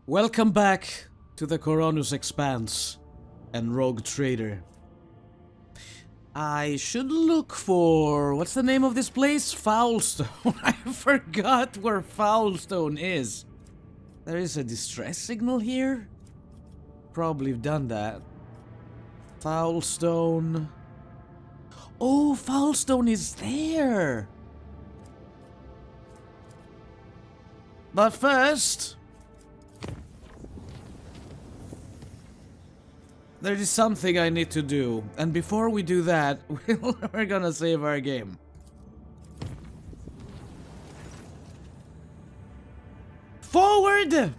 Welcome back to the Coronus Expanse and Rogue Trader. I should look for... what's the name of this place? Foulstone. I forgot where Foulstone is. There is a distress signal here? Probably done that. Foulstone. Oh, Foulstone is there! But first... there is something I need to do, and before we do that, we're gonna save our game. Forward!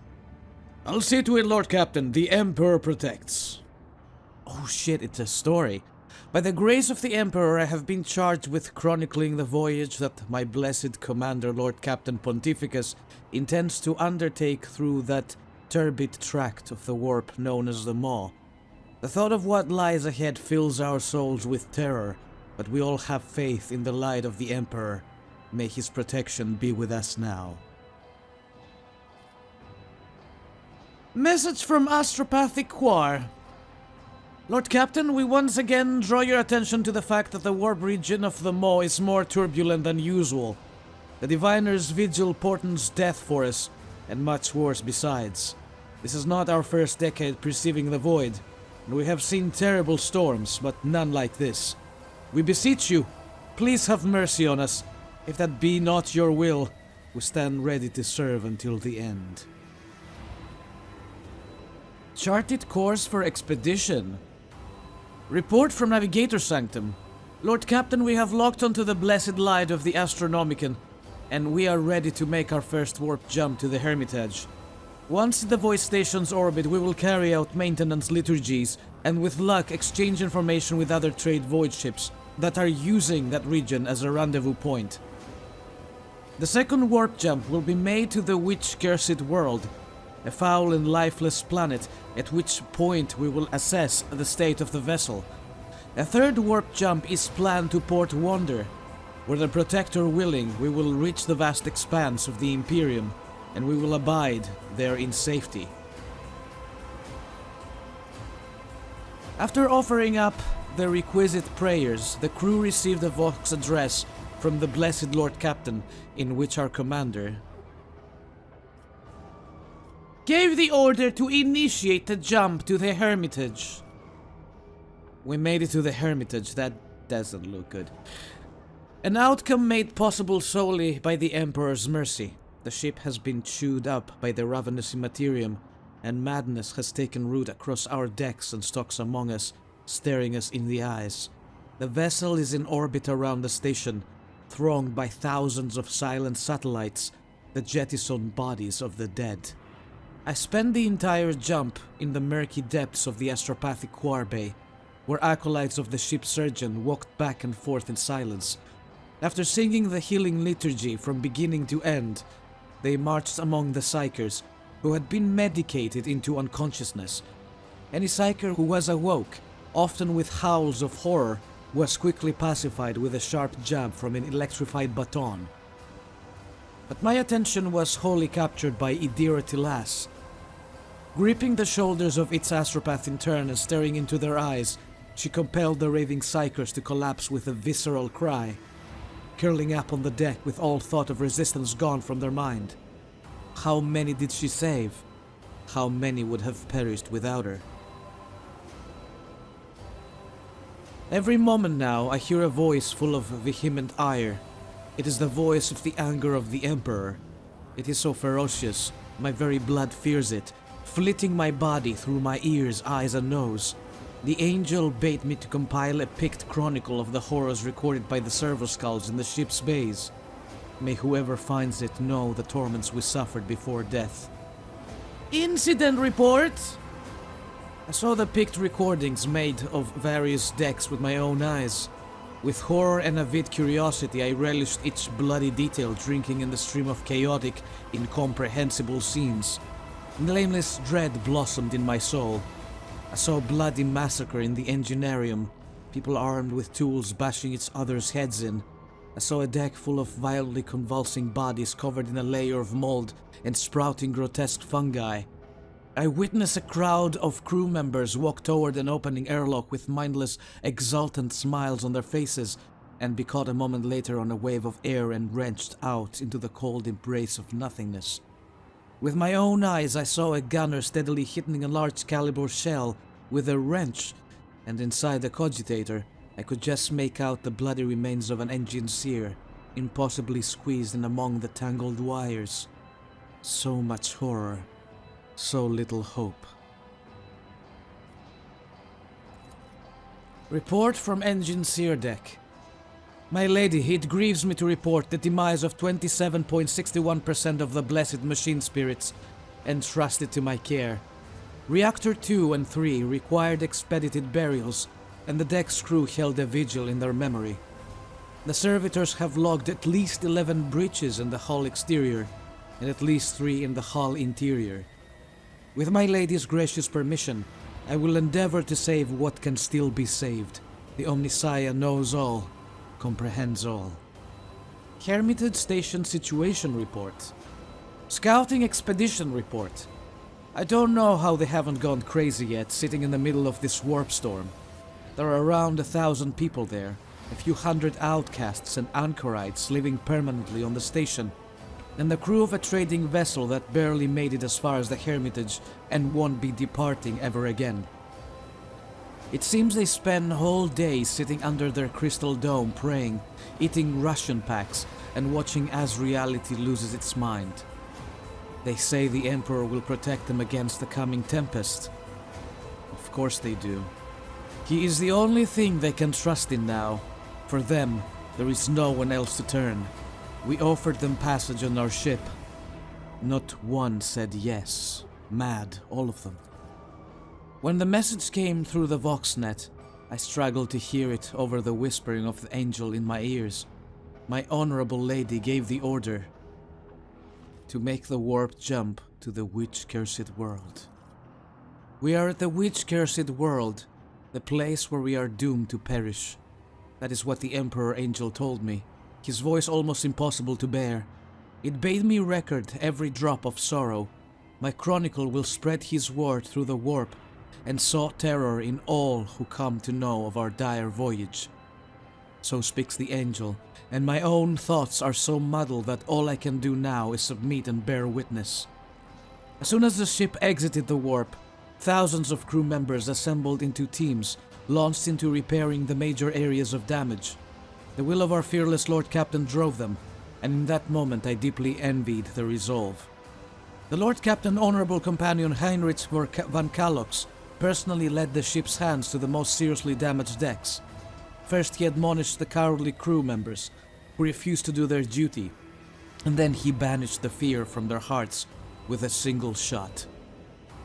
I'll see to it, Lord Captain. The Emperor protects. Oh shit, it's a story. By the grace of the Emperor, I have been charged with chronicling the voyage that my blessed commander, Lord Captain Pontikaki, intends to undertake through that turbid tract of the warp known as the Maw. The thought of what lies ahead fills our souls with terror, but we all have faith in the light of the Emperor. May his protection be with us now. Message from Astropathic Quar. Lord Captain, we once again draw your attention to the fact that the warp region of the Maw is more turbulent than usual. The Diviner's vigil portends death for us, and much worse besides. This is not our first decade perceiving the void. We have seen terrible storms, but none like this. We beseech you, please have mercy on us. If that be not your will, we stand ready to serve until the end. Charted course for expedition. Report from Navigator Sanctum. Lord Captain, we have locked onto the blessed light of the Astronomicon, and we are ready to make our first warp jump to the Hermitage. Once in the void station's orbit, we will carry out maintenance liturgies and with luck exchange information with other trade void ships that are using that region as a rendezvous point. The second warp jump will be made to the witch-cursed world, a foul and lifeless planet, at which point we will assess the state of the vessel. A third warp jump is planned to Port Wonder, where the Protector willing, we will reach the vast expanse of the Imperium, and we will abide there in safety. After offering up the requisite prayers, the crew received a Vox address from the blessed Lord Captain, in which our commander gave the order to initiate the jump to the Hermitage. We made it to the Hermitage. That doesn't look good. An outcome made possible solely by the Emperor's mercy. The ship has been chewed up by the ravenous Immaterium, and madness has taken root across our decks and stalks among us, staring us in the eyes. The vessel is in orbit around the station, thronged by thousands of silent satellites, the jettisoned bodies of the dead. I spent the entire jump in the murky depths of the Astropathic Quar Bay, where acolytes of the ship's surgeon walked back and forth in silence. After singing the healing liturgy from beginning to end, they marched among the psychers who had been medicated into unconsciousness. Any psycher who was awoke, often with howls of horror, was quickly pacified with a sharp jab from an electrified baton. But my attention was wholly captured by Idira Tilas. Gripping the shoulders of its astropath in turn and staring into their eyes, she compelled the raving psychers to collapse with a visceral cry, curling up on the deck with all thought of resistance gone from their mind. How many did she save? How many would have perished without her? Every moment now I hear a voice full of vehement ire. It is the voice of the anger of the Emperor. It is so ferocious, my very blood fears it, flitting my body through my ears, eyes and nose. The angel bade me to compile a picked chronicle of the horrors recorded by the servo skulls in the ship's bays. May whoever finds it know the torments we suffered before death. Incident report! I saw the picked recordings made of various decks with my own eyes. With horror and avid curiosity, I relished each bloody detail, drinking in the stream of chaotic, incomprehensible scenes. Nameless dread blossomed in my soul. I saw bloody massacre in the engineerium, people armed with tools bashing each other's heads in. I saw a deck full of violently convulsing bodies covered in a layer of mold and sprouting grotesque fungi. I witness a crowd of crew members walk toward an opening airlock with mindless, exultant smiles on their faces, and be caught a moment later on a wave of air and wrenched out into the cold embrace of nothingness. With my own eyes, I saw a gunner steadily hitting a large caliber shell with a wrench, and inside the cogitator, I could just make out the bloody remains of an engine sear, impossibly squeezed in among the tangled wires. So much horror, so little hope. Report from engine sear deck. My lady, it grieves me to report the demise of 27.61% of the blessed machine spirits entrusted to my care. Reactor 2 and 3 required expedited burials, and the deck's crew held a vigil in their memory. The servitors have logged at least 11 breaches in the hull exterior, and at least 3 in the hull interior. With my lady's gracious permission, I will endeavor to save what can still be saved. The Omnissiah knows all, comprehends all. Hermitage Station Situation Report. Scouting Expedition Report. I don't know how they haven't gone crazy yet, sitting in the middle of this warp storm. There are around 1,000 people there, a few hundred outcasts and anchorites living permanently on the station, and the crew of a trading vessel that barely made it as far as the Hermitage and won't be departing ever again. It seems they spend whole days sitting under their crystal dome praying, eating ration packs, and watching as reality loses its mind. They say the Emperor will protect them against the coming tempest. Of course they do. He is the only thing they can trust in now. For them, there is no one else to turn. We offered them passage on our ship. Not one said yes. Mad, all of them. When the message came through the Voxnet, I struggled to hear it over the whispering of the angel in my ears. My honorable lady gave the order to make the warp jump to the witch-cursed world. We are at the witch-cursed world, the place where we are doomed to perish. That is what the Emperor Angel told me, his voice almost impossible to bear. It bade me record every drop of sorrow. My chronicle will spread his word through the warp, and sow terror in all who come to know of our dire voyage. So speaks the angel, and my own thoughts are so muddled that all I can do now is submit and bear witness. As soon as the ship exited the warp, thousands of crew members assembled into teams, launched into repairing the major areas of damage. The will of our fearless Lord Captain drove them, and in that moment I deeply envied the resolve. The Lord Captain Honorable Companion Heinrich van Kalox personally led the ship's hands to the most seriously damaged decks. First he admonished the cowardly crew members, who refused to do their duty, and then he banished the fear from their hearts with a single shot.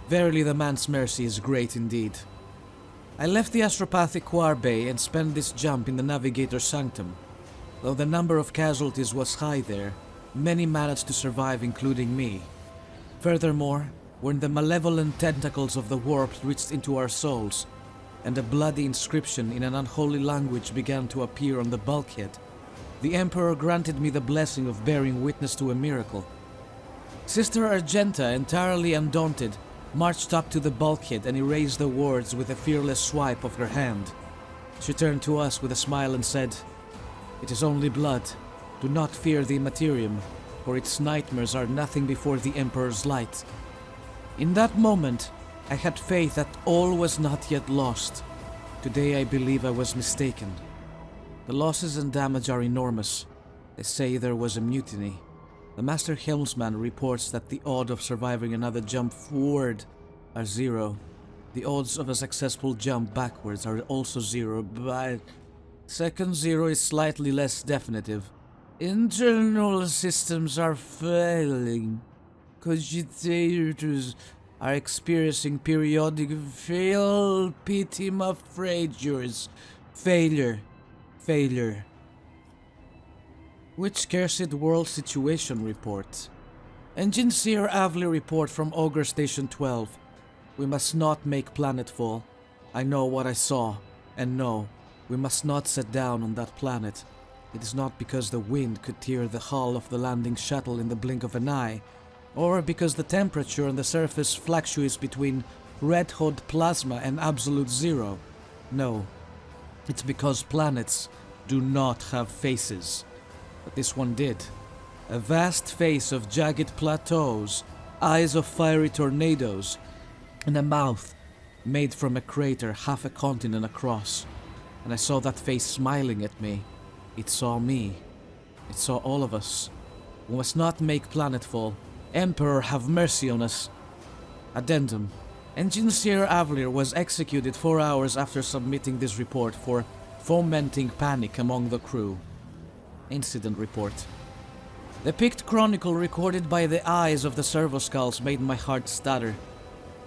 Verily the man's mercy is great indeed. I left the astropathic Quar Bay and spent this jump in the Navigator's Sanctum. Though the number of casualties was high there, many managed to survive, including me. Furthermore, when the malevolent tentacles of the warp reached into our souls, and a bloody inscription in an unholy language began to appear on the bulkhead, the Emperor granted me the blessing of bearing witness to a miracle. Sister Argenta, entirely undaunted, marched up to the bulkhead and erased the words with a fearless swipe of her hand. She turned to us with a smile and said, "It is only blood. Do not fear the Immaterium, for its nightmares are nothing before the Emperor's light." In that moment, I had faith that all was not yet lost. Today I believe I was mistaken. The losses and damage are enormous. They say there was a mutiny. The Master Helmsman reports that the odds of surviving another jump forward are 0. The odds of a successful jump backwards are also 0, but second 0 is slightly less definitive. Internal systems are failing. Cogitators are experiencing periodic fail. Pity, I'm afraid yours. Failure. Which cursed world situation report? Engine Seer Avli report from Ogre Station 12. We must not make planetfall. I know what I saw, and no, we must not set down on that planet. It is not because the wind could tear the hull of the landing shuttle in the blink of an eye, or because the temperature on the surface fluctuates between red-hot plasma and absolute zero. No, it's because planets do not have faces. But this one did. A vast face of jagged plateaus, eyes of fiery tornadoes, and a mouth made from a crater half a continent across. And I saw that face smiling at me. It saw me. It saw all of us. We must not make planetfall. Emperor, have mercy on us. Addendum. Engineer Avlir was executed 4 hours after submitting this report for fomenting panic among the crew. Incident report. The picked chronicle recorded by the eyes of the servoskulls made my heart stutter.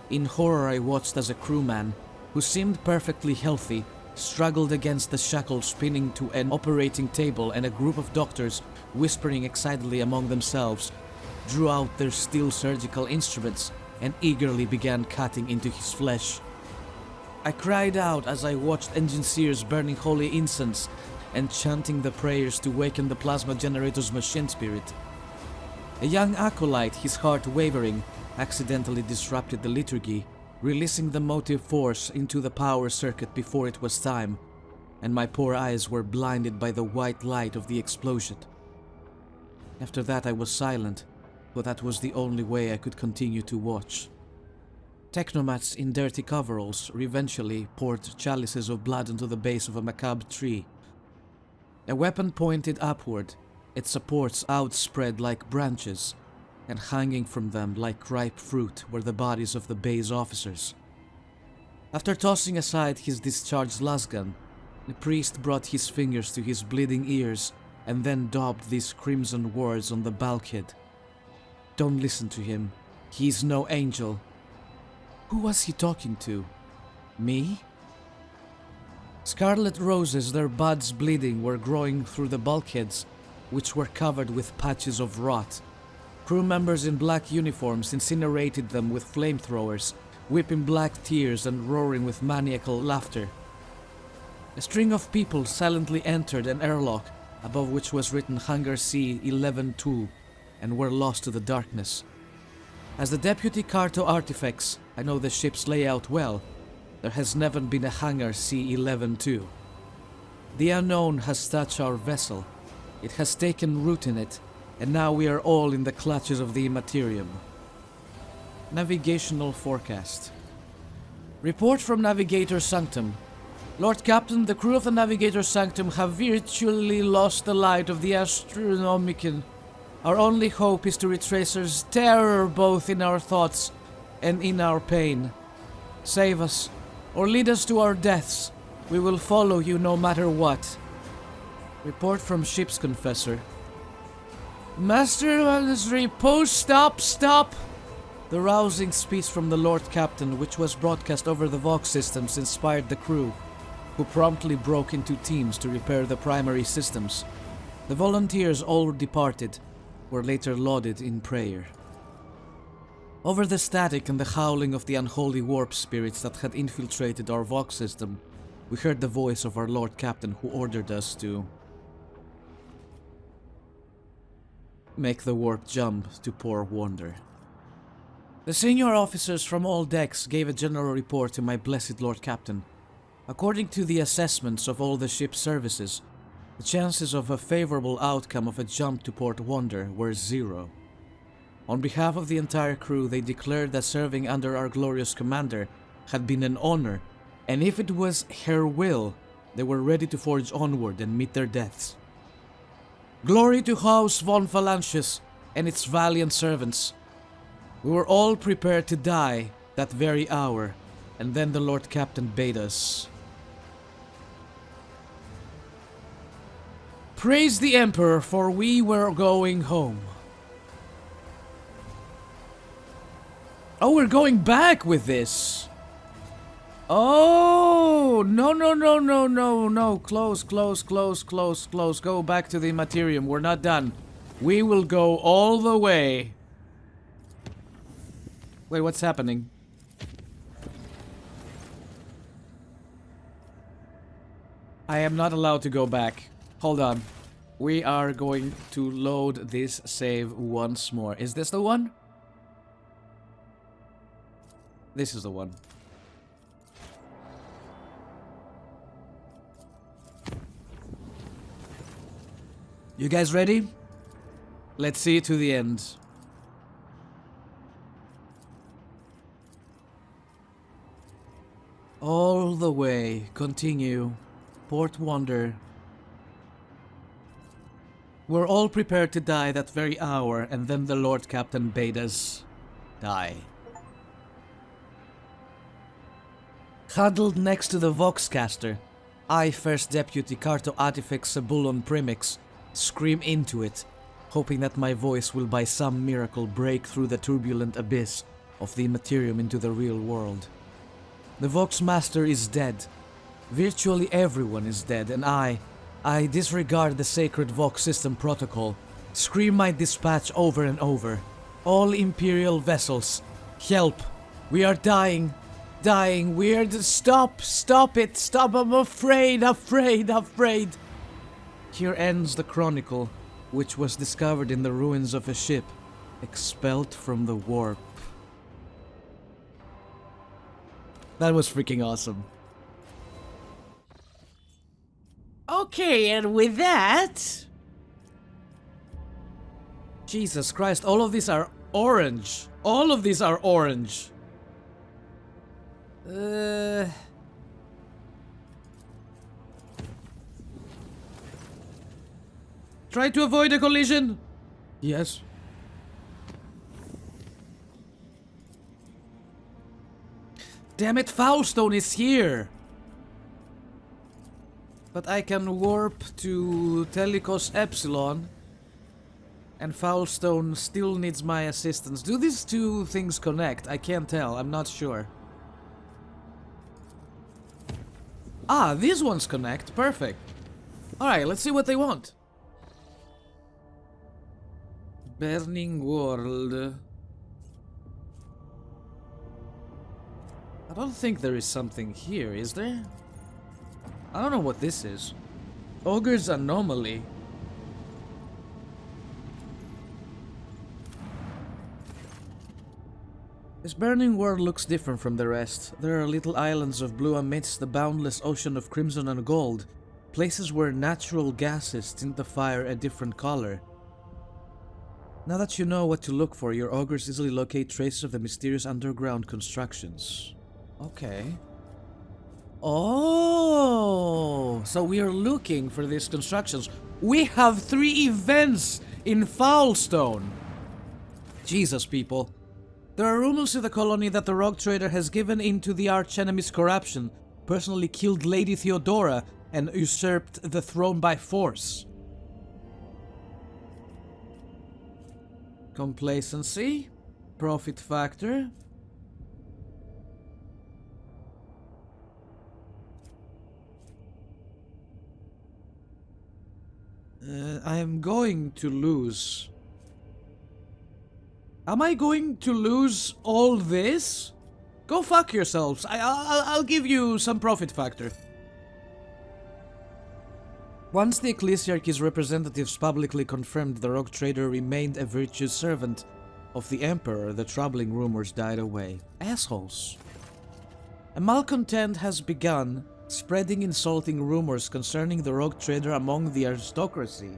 In horror I watched as a crewman, who seemed perfectly healthy, struggled against the shackles spinning to an operating table, and a group of doctors, whispering excitedly among themselves, drew out their steel surgical instruments and eagerly began cutting into his flesh. I cried out as I watched engineers burning holy incense and chanting the prayers to waken the plasma generator's machine spirit. A young acolyte, his heart wavering, accidentally disrupted the liturgy, releasing the motive force into the power circuit before it was time, and my poor eyes were blinded by the white light of the explosion. After that I was silent, but that was the only way I could continue to watch. Technomats in dirty coveralls revengefully poured chalices of blood into the base of a macabre tree. A weapon pointed upward, its supports outspread like branches, and hanging from them like ripe fruit were the bodies of the base officers. After tossing aside his discharged lasgun, the priest brought his fingers to his bleeding ears and then daubed these crimson words on the bulkhead. Don't listen to him. He is no angel. Who was he talking to? Me? Scarlet roses, their buds bleeding, were growing through the bulkheads, which were covered with patches of rot. Crew members in black uniforms incinerated them with flamethrowers, whipping black tears and roaring with maniacal laughter. A string of people silently entered an airlock, above which was written Hangar C-11-2, and were lost to the darkness. As the Deputy Carto Artifacts, I know the ship's layout well. There has never been a Hangar C-11-2. The unknown has touched our vessel. It has taken root in it, and now we are all in the clutches of the Immaterium. Navigational Forecast. Report from Navigator Sanctum. Lord Captain, the crew of the Navigator Sanctum have virtually lost the light of the Astronomicon. Our only hope is to retrace Earth's terror both in our thoughts and in our pain. Save us, or lead us to our deaths. We will follow you no matter what. Report from Ship's Confessor. Master repose, stop! The rousing speech from the Lord Captain, which was broadcast over the Vox systems, inspired the crew, who promptly broke into teams to repair the primary systems. The volunteers all departed, were later lauded in prayer. Over the static and the howling of the unholy warp spirits that had infiltrated our Vox system, we heard the voice of our Lord Captain, who ordered us to make the warp jump to Poor Wonder. The senior officers from all decks gave a general report to my blessed Lord Captain. According to the assessments of all the ship's services, the chances of a favorable outcome of a jump to Port Wonder were 0. On behalf of the entire crew, they declared that serving under our glorious commander had been an honor, and if it was her will, they were ready to forge onward and meet their deaths. Glory to House von Phalanxius and its valiant servants. We were all prepared to die that very hour, and then the Lord Captain bade us. Praise the Emperor, for we were going home. Oh, we're going back with this. Oh, no. Close. Go back to the Immaterium. We're not done. We will go all the way. Wait, what's happening? I am not allowed to go back. Hold on. We are going to load this save once more. Is this the one? This is the one. You guys ready? Let's see it to the end. All the way, continue. Port Wonder. We're all prepared to die that very hour, and then the Lord Captain bade us die. Huddled next to the Voxcaster, I, First Deputy Carto Artifex Sebulon Primix, scream into it, hoping that my voice will by some miracle break through the turbulent abyss of the Immaterium into the real world. The Vox Master is dead. Virtually everyone is dead, and I disregard the sacred Vox system protocol, scream my dispatch over and over. All Imperial vessels, help! We are dying! Dying! Stop! Stop it! Stop! I'm afraid! Here ends the chronicle, which was discovered in the ruins of a ship, expelled from the warp. That was freaking awesome. Okay, and with that... Jesus Christ, all of these are orange. All of these are orange. Try to avoid a collision. Yes. Damn it, Foulstone is here. But I can warp to Telikos Epsilon. And Foulstone still needs my assistance. Do these two things connect? I can't tell. I'm not sure. Ah, these ones connect. Perfect. Alright, let's see what they want. Burning World. I don't think there is something here, is there? I don't know what this is. Ogre's Anomaly. This burning world looks different from the rest. There are little islands of blue amidst the boundless ocean of crimson and gold. Places where natural gases tint the fire a different color. Now that you know what to look for, your augurs easily locate traces of the mysterious underground constructions. Okay. Oh, so we are looking for these constructions. We have 3 events in Foulstone. Jesus, people. There are rumors in the colony that the rogue trader has given in to the archenemy's corruption, personally killed Lady Theodora, and usurped the throne by force. Complacency. Profit factor. I am going to lose. Am I going to lose all this? Go fuck yourselves. I'll give you some profit factor. Once the Ecclesiarchy's representatives publicly confirmed the rogue trader remained a virtuous servant of the Emperor, the troubling rumors died away. Assholes. A malcontent has begun, spreading insulting rumors concerning the rogue trader among the aristocracy.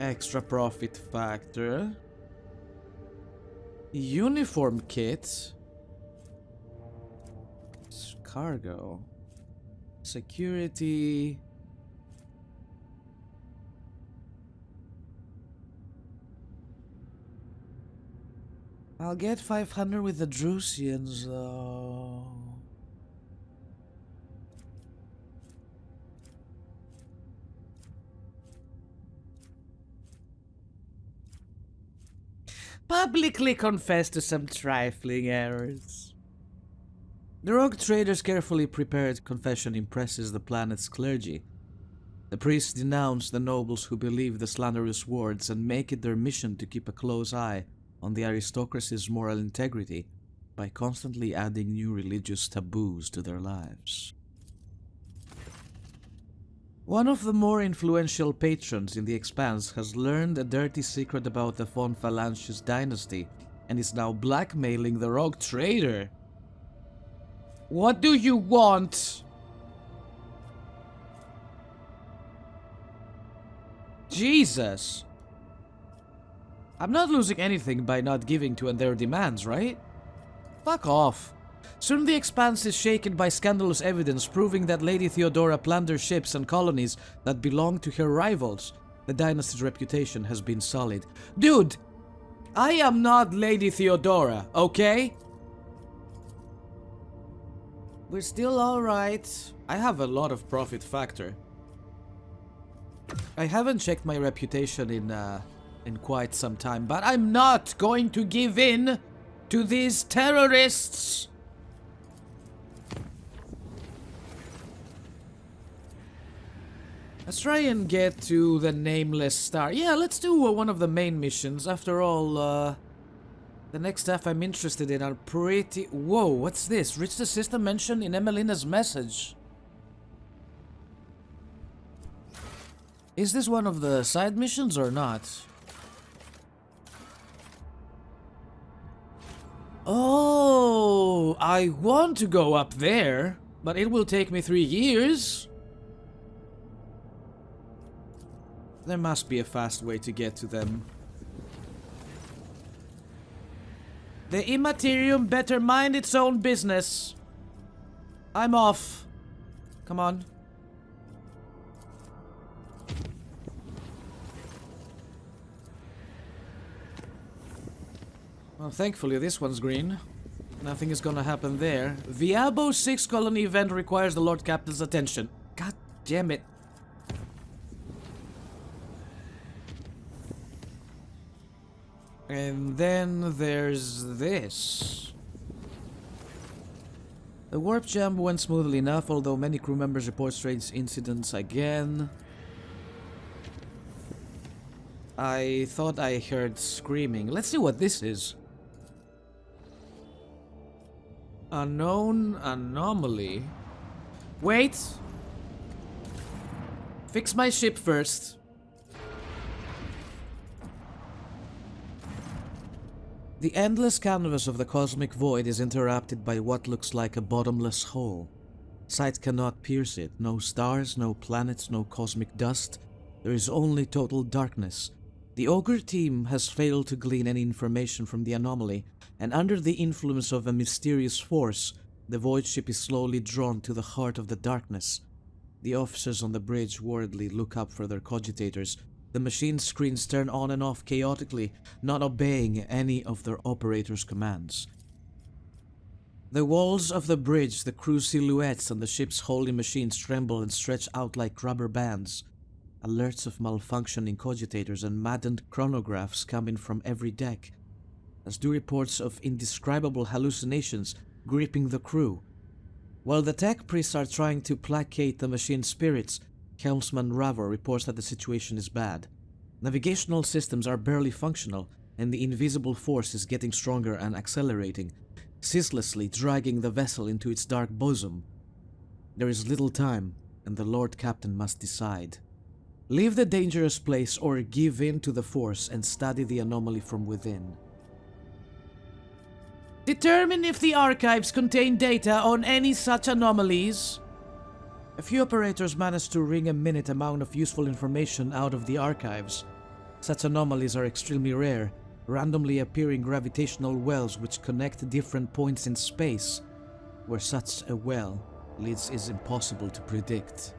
Extra profit factor. Uniform kit. Cargo. Security. I'll get 500 with the Drusians, though. Publicly confess to some trifling errors. The rogue trader's carefully prepared confession impresses the planet's clergy. The priests denounce the nobles who believe the slanderous words and make it their mission to keep a close eye on the aristocracy's moral integrity by constantly adding new religious taboos to their lives. One of the more influential patrons in the Expanse has learned a dirty secret about the Von Phalanges dynasty and is now blackmailing the rogue trader. What do you want? Jesus. I'm not losing anything by not giving to their demands, right? Fuck off. Soon the Expanse is shaken by scandalous evidence proving that Lady Theodora plundered ships and colonies that belonged to her rivals. The dynasty's reputation has been sullied. Dude, I am not Lady Theodora, okay? We're still alright. I have a lot of profit factor. I haven't checked my reputation in quite some time, but I'm not going to give in to these terrorists. Let's try and get to the Nameless Star. Yeah, let's do one of the main missions. After all, the next stuff I'm interested in are pretty... Whoa, what's this? Reach the system mentioned in Emelina's message. Is this one of the side missions or not? Oh, I want to go up there, but it will take me 3 years. There must be a fast way to get to them. The Immaterium better mind its own business. I'm off. Come on. Well, thankfully this one's green. Nothing is gonna happen there. The Abo 6 colony event requires the Lord Captain's attention. God damn it. And then there's this. The warp jump went smoothly enough, although many crew members report strange incidents again. I thought I heard screaming. Let's see what this is. Unknown anomaly. Wait! Fix my ship first. The endless canvas of the cosmic void is interrupted by what looks like a bottomless hole. Sight cannot pierce it. No stars, no planets, no cosmic dust. There is only total darkness. The Ogre team has failed to glean any information from the anomaly, and under the influence of a mysterious force, the void ship is slowly drawn to the heart of the darkness. The officers on the bridge worriedly look up for their cogitators. The machine screens turn on and off chaotically, not obeying any of their operators' commands. The walls of the bridge, the crew silhouettes, and the ship's holy machines tremble and stretch out like rubber bands. Alerts of malfunctioning cogitators and maddened chronographs come in from every deck, as do reports of indescribable hallucinations gripping the crew. While the tech priests are trying to placate the machine's spirits, Helmsman Ravor reports that the situation is bad. Navigational systems are barely functional, and the invisible force is getting stronger and accelerating, ceaselessly dragging the vessel into its dark bosom. There is little time, and the Lord Captain must decide. Leave the dangerous place or give in to the force and study the anomaly from within. Determine if the archives contain data on any such anomalies. A few operators managed to wring a minute amount of useful information out of the archives. Such anomalies are extremely rare, randomly appearing gravitational wells which connect different points in space. Where such a well leads is impossible to predict.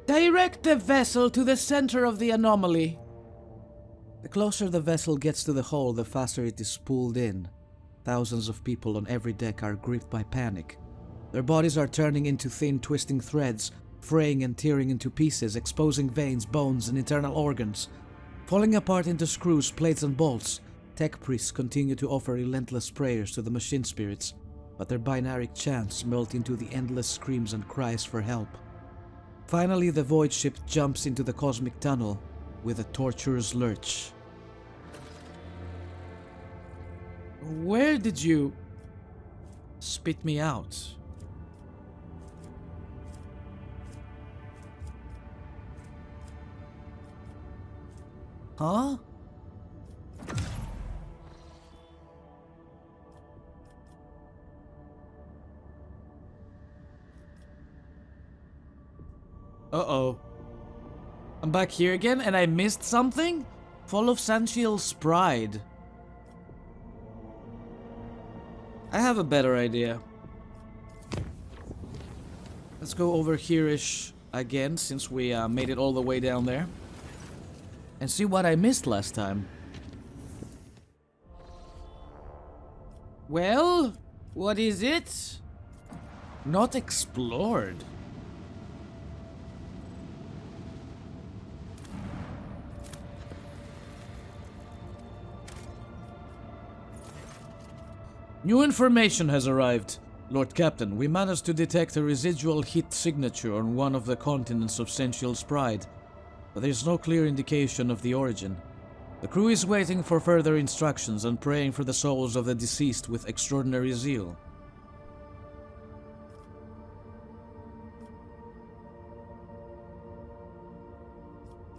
Direct the vessel to the center of the anomaly. The closer the vessel gets to the hole, the faster it is pulled in. Thousands of people on every deck are gripped by panic. Their bodies are turning into thin, twisting threads, fraying and tearing into pieces, exposing veins, bones, and internal organs. Falling apart into screws, plates, and bolts, tech priests continue to offer relentless prayers to the machine spirits, but their binary chants melt into the endless screams and cries for help. Finally, the void ship jumps into the cosmic tunnel with a torturous lurch. Where did you spit me out? Huh? Uh-oh. I'm back here again and I missed something? Fall of Sanchiel's pride. I have a better idea. Let's go over here-ish again, since we made it all the way down there. And see what I missed last time. Well, what is it? Not explored. New information has arrived. Lord Captain, we managed to detect a residual hit signature on one of the continents of Sensual's Pride, but there is no clear indication of the origin. The crew is waiting for further instructions and praying for the souls of the deceased with extraordinary zeal.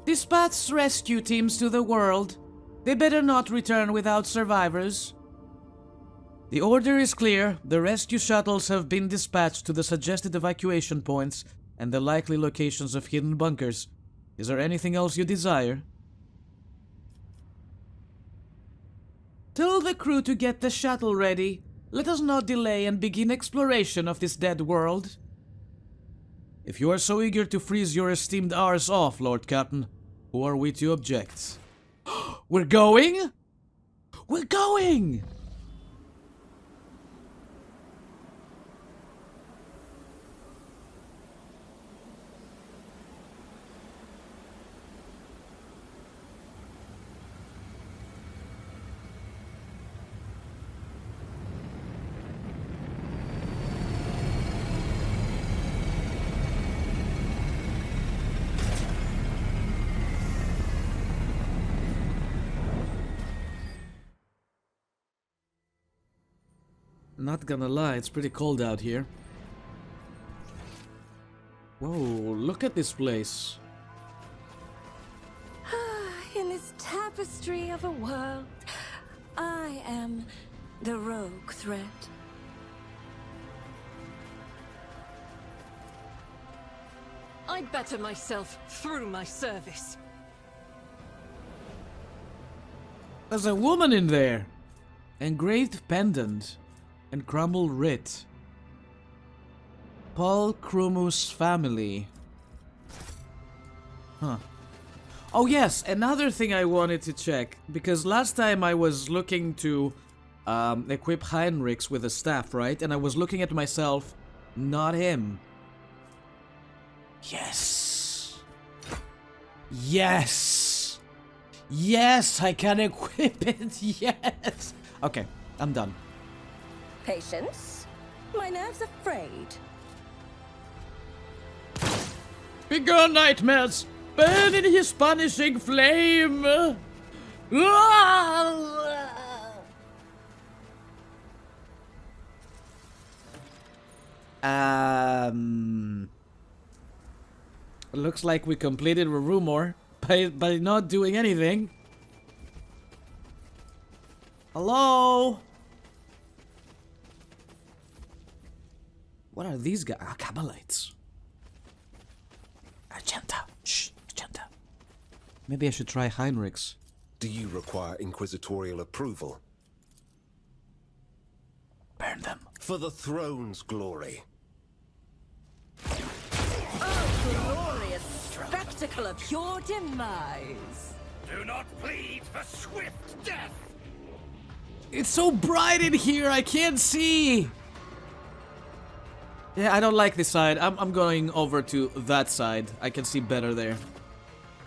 Dispatch rescue teams to the world. They better not return without survivors. The order is clear. The rescue shuttles have been dispatched to the suggested evacuation points and the likely locations of hidden bunkers. Is there anything else you desire? Tell the crew to get the shuttle ready. Let us not delay and begin exploration of this dead world. If you are so eager to freeze your esteemed hours off, Lord Captain, who are we to object? We're going? We're going! Not gonna lie, it's pretty cold out here. Whoa, look at this place. In this tapestry of a world, I am the rogue thread. I better myself through my service. There's a woman in there. Engraved pendant. And crumbled writ. Paul Krumus family. Huh. Oh yes, another thing I wanted to check. Because last time I was looking to equip Heinrichs with a staff, right? And I was looking at myself, not him. Yes. Yes. Yes, I can equip it. Yes. Okay, I'm done. Patience? My nerves are frayed. Begone, nightmares! Burn in his punishing flame! Looks like we completed a rumor by not doing anything. Hello? What are these guys? Ah, Kabalites. Argenta. Shh, Argenta. Maybe I should try Heinrichs. Do you require inquisitorial approval? Burn them. For the throne's glory. Oh, glorious spectacle of your demise. Do not plead for swift death! It's so bright in here, I can't see! Yeah, I don't like this side. I'm going over to that side. I can see better there.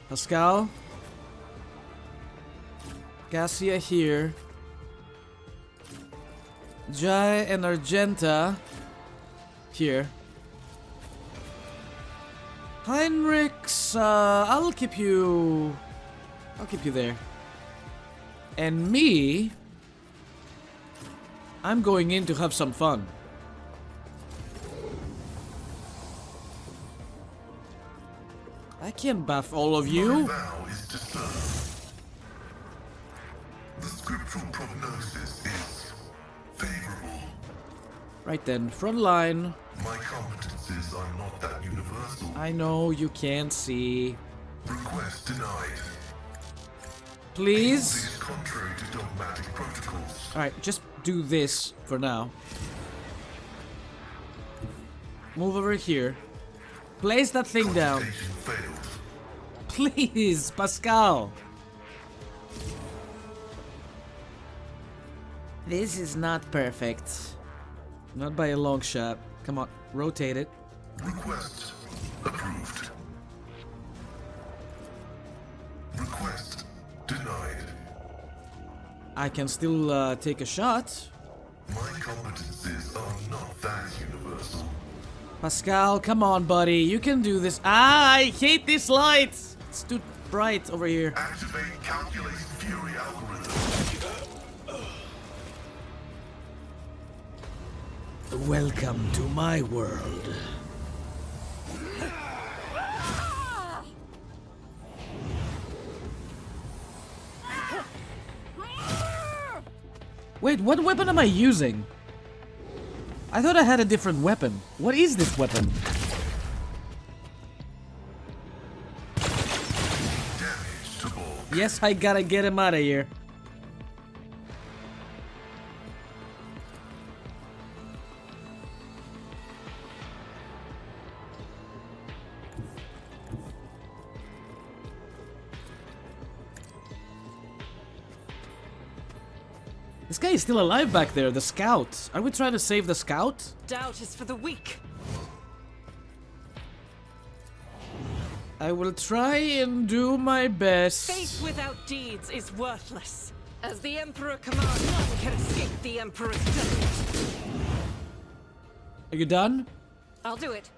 Pascal. Cassia here. Jai and Argenta here. Heinrichs, I'll keep you there. And me, I'm going in to have some fun. I can't buff all of you. natural prognosis is favorable. Right then, front line. My competencies are not that universal. I know you can't see. Request denied. Please. This is contrary to dogmatic protocols. Alright, just do this for now. Move over here. Place that thing down. Consultation failed. Please, Pascal. This is not perfect. Not by a long shot. Come on, rotate it. Request approved. Request denied. I can still take a shot. My competencies are not that universal. Pascal, come on, buddy. You can do this. Ah, I hate this light. It's too bright over here. Activate calculated fury algorithm. Welcome to my world. Wait, what weapon am I using? I thought I had a different weapon. What is this weapon? Damage to ball. Yes, I gotta get him out of here. This guy is still alive back there, the scout. Are we trying to save the scout? Doubt is for the weak. I will try and do my best. Faith without deeds is worthless. As the Emperor commands, none can escape the Emperor's judgment. Are you done? I'll do it.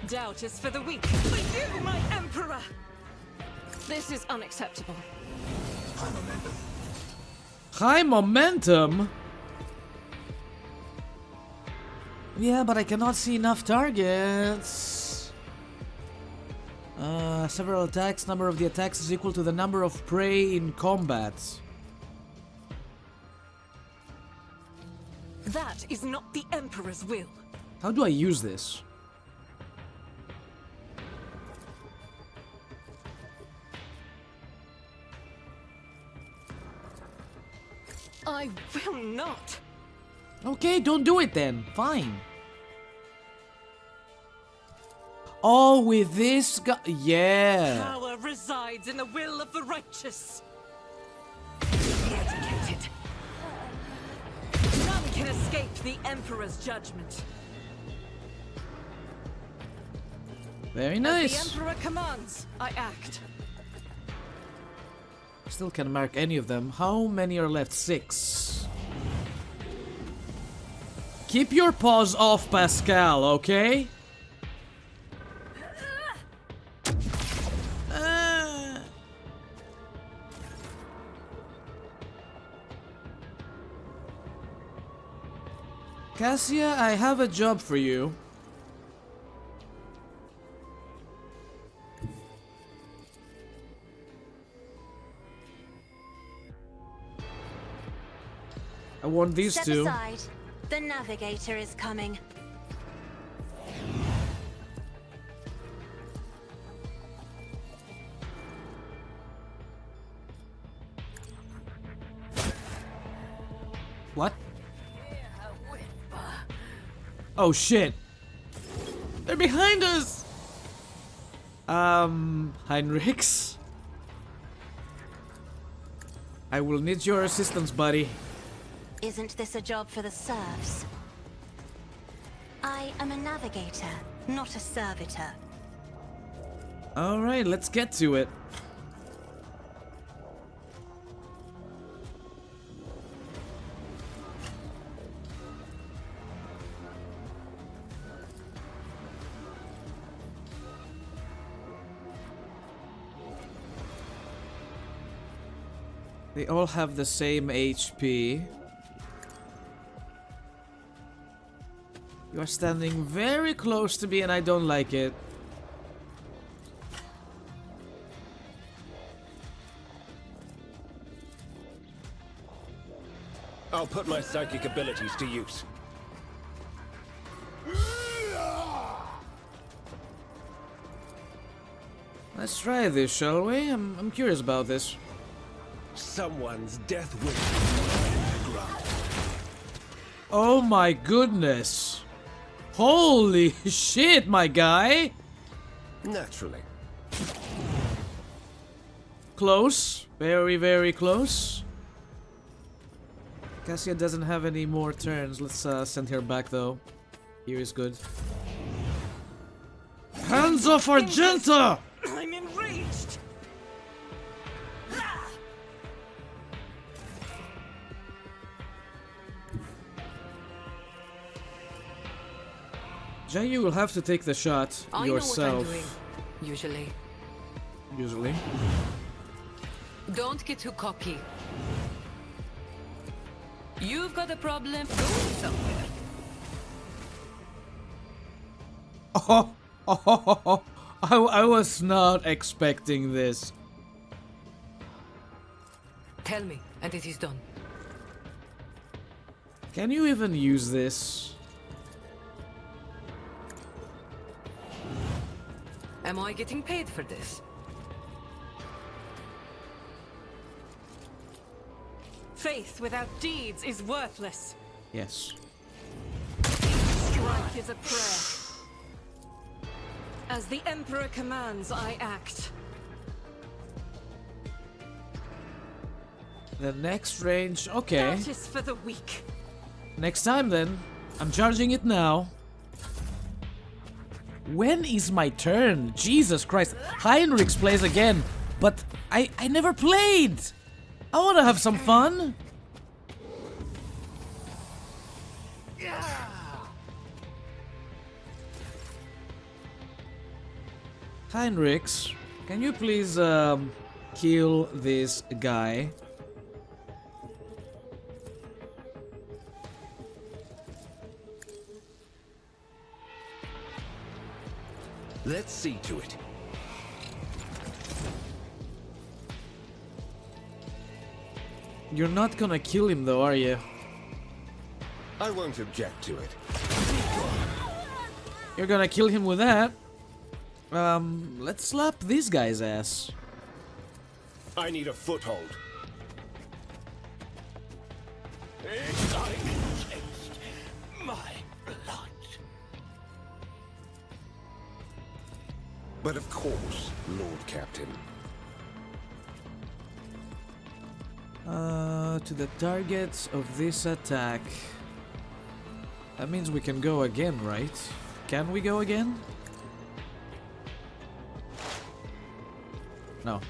Doubt is for the weak. For you, my Emperor! This is unacceptable. High momentum? Yeah, but I cannot see enough targets. Several attacks. Number of the attacks is equal to the number of prey in combat. That is not the Emperor's will. How do I use this? I will not. Okay, don't do it then. Fine. Oh, with this guy. Yeah. Power resides in the will of the righteous. Dedicated. None can escape the Emperor's judgment. Very As nice. the Emperor commands, I act. Still can't mark any of them. How many are left? 6. Keep your paws off Pascal, okay? Cassia, I have a job for you. I want these Step two. aside. The navigator is coming. What? Oh shit. They're behind us! Heinrichs? I will need your assistance, buddy. Isn't this a job for the serfs? I am a navigator, not a servitor. Alright, let's get to it. They all have the same HP. You are standing very close to me and I don't like it. I'll put my psychic abilities to use. Let's try this, shall we? I'm curious about this. Someone's death wish. Oh my goodness. Holy shit, my guy. Naturally. Close. Very, very close. Cassia doesn't have any more turns. Let's send her back, though. Here is good. Hands off Argenta! I'm enraged! Jay, you will have to take the shot I yourself. know what I'm doing, usually. Usually. Don't get too cocky. You've got a problem, go somewhere. Oh, I was not expecting this. Tell me, and it is done. Can you even use this? Am I getting paid for this? Faith without deeds is worthless. Yes. Strike is a prayer. As the Emperor commands, I act. The next range, okay. That is for the weak. Next time then. I'm charging it now. When is my turn? Jesus Christ. Heinrichs plays again. But I never played. I want to have some fun. Heinrichs, can you please kill this guy? Let's see to it. You're not gonna kill him though, are you? I won't object to it. You're gonna kill him with that. Let's slap this guy's ass. I need a foothold. It's like taste my blood. But of course, Lord Captain. To the targets of this attack. That means we can go again, right? Can we go again? No.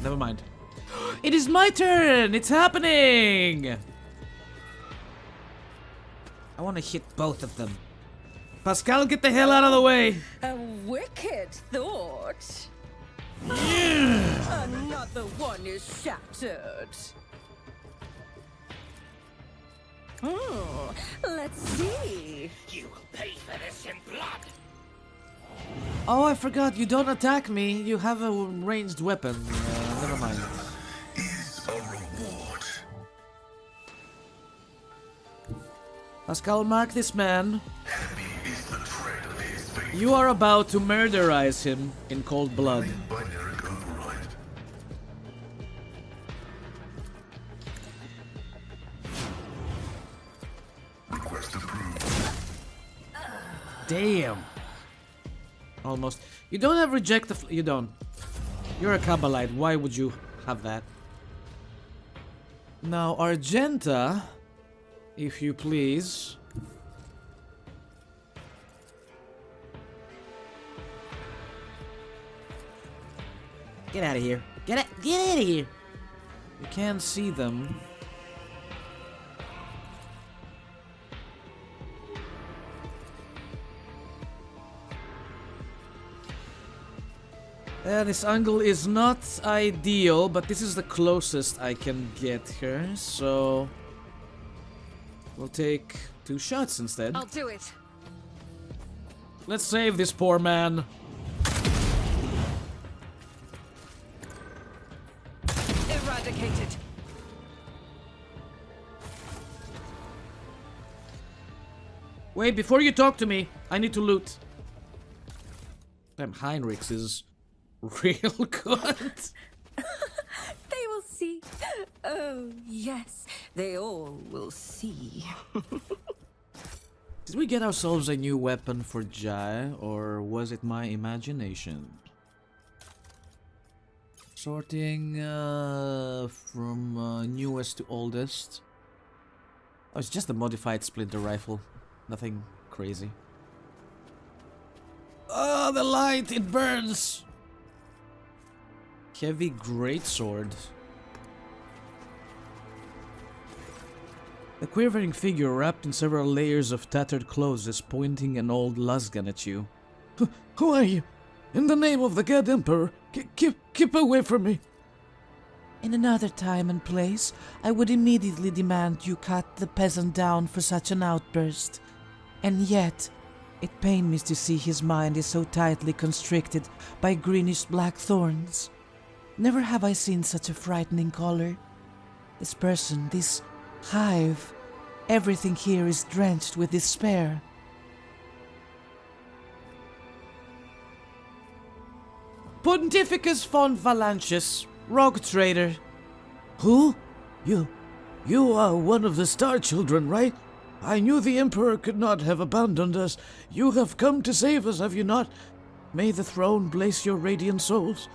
Never mind. It is my turn! It's happening! I want to hit both of them. Pascal, get the hell out of the way! A wicked thought. Yeah. Another one is shattered. Let's see. You will pay for this in blood. Oh, I forgot. You don't attack me. You have a ranged weapon. Never mind. Is a reward. Pascal, mark this man. Heavy is the tread of his faith. You are about to murderize him in cold blood. Binary override. Request approved. Damn. Almost. You don't have reject the... you don't. You're a Kabbalite. Why would you have that? Now, Argenta, if you please. Get out of here. Get out of here. You can't see them. This angle is not ideal, but this is the closest I can get her, so we'll take 2 shots instead. I'll do it. Let's save this poor man. Eradicated. Wait, before you talk to me, I need to loot. Damn, Heinrichs is real good. They will see. Oh, yes, they all will see. Did we get ourselves a new weapon for Jai, or was it my imagination? Sorting from newest to oldest. Oh, it's just a modified splinter rifle. Nothing crazy. Oh, the light! It burns! Heavy greatsword. The quivering figure wrapped in several layers of tattered clothes is pointing an old lasgun at you. Who are you? In the name of the God Emperor, keep away from me! In another time and place, I would immediately demand you cut the peasant down for such an outburst. And yet, it pains me to see his mind is so tightly constricted by greenish-black thorns. Never have I seen such a frightening color. This person, this hive, everything here is drenched with despair. Pontificus von Valancius, rogue trader. Who? You are one of the Star Children, right? I knew the Emperor could not have abandoned us. You have come to save us, have you not? May the throne bless your radiant souls.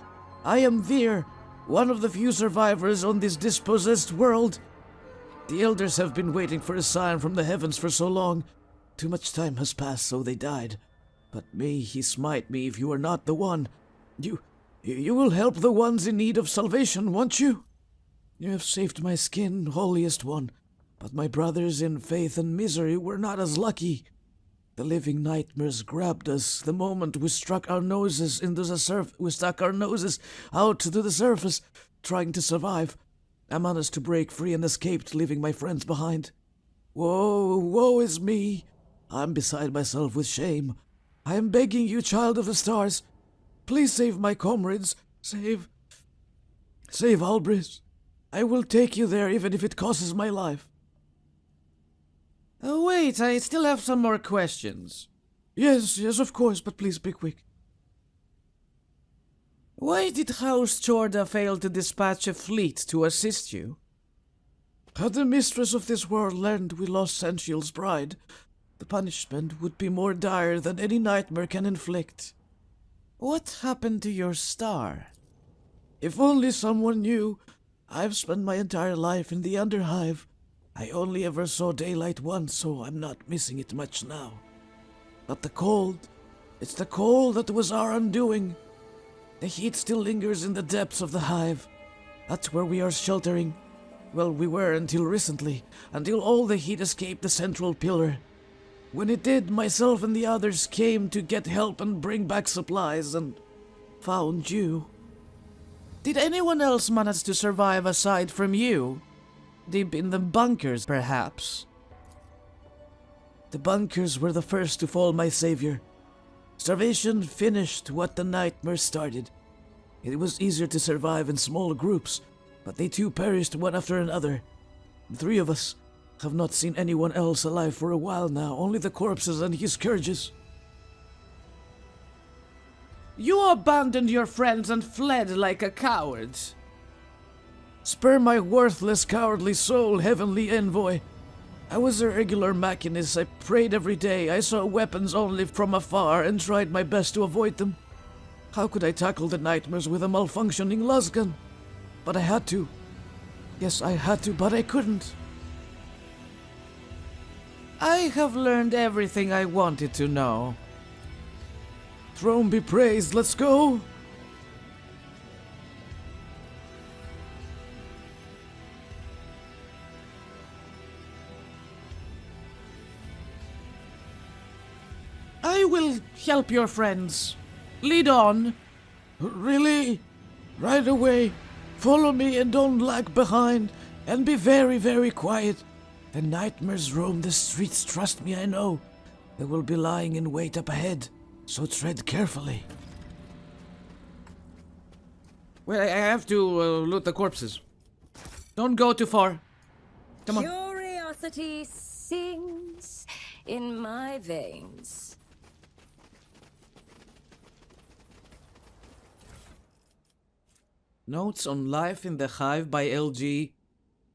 I am Veer, one of the few survivors on this dispossessed world. The elders have been waiting for a sign from the heavens for so long. Too much time has passed, so they died. But may he smite me if you are not the one. You will help the ones in need of salvation, won't you? You have saved my skin, holiest one, but my brothers in faith and misery were not as lucky. The living nightmares grabbed us the moment we stuck our noses out to the surface, trying to survive. I managed to break free and escaped, leaving my friends behind. Woe is me. I'm beside myself with shame. I am begging you, child of the stars, please save my comrades. Save Albris. I will take you there even if it costs my life. Oh wait, I still have some more questions. Yes, of course, but please be quick. Why did House Chorda fail to dispatch a fleet to assist you? Had the mistress of this world learned we lost Sensual's bride, the punishment would be more dire than any nightmare can inflict. What happened to your star? If only someone knew. I've spent my entire life in the Underhive. I only ever saw daylight once, so I'm not missing it much now. But the cold, it's the cold that was our undoing. The heat still lingers in the depths of the hive. That's where we are sheltering. Well, we were until recently, until all the heat escaped the central pillar. When it did, myself and the others came to get help and bring back supplies, and found you. Did anyone else manage to survive aside from you? Deep in the bunkers, perhaps? The bunkers were the first to fall, my savior. Starvation finished what the nightmare started. It was easier to survive in small groups, but they too perished one after another. The three of us have not seen anyone else alive for a while now, only the corpses and his scourges. You abandoned your friends and fled like a coward. Spare my worthless, cowardly soul, heavenly envoy. I was a regular machinist. I prayed every day. I saw weapons only from afar and tried my best to avoid them. How could I tackle the nightmares with a malfunctioning lasgun? But I had to. Yes, I had to, but I couldn't. I have learned everything I wanted to know. Throne be praised, let's go! I will help your friends. Lead on. Really? Right away. Follow me and don't lag behind. And be very, very quiet. The nightmares roam the streets, trust me, I know. They will be lying in wait up ahead, so tread carefully. Well, I have to loot the corpses. Don't go too far. Come on. Curiosity sings in my veins. Notes on Life in the Hive by LG,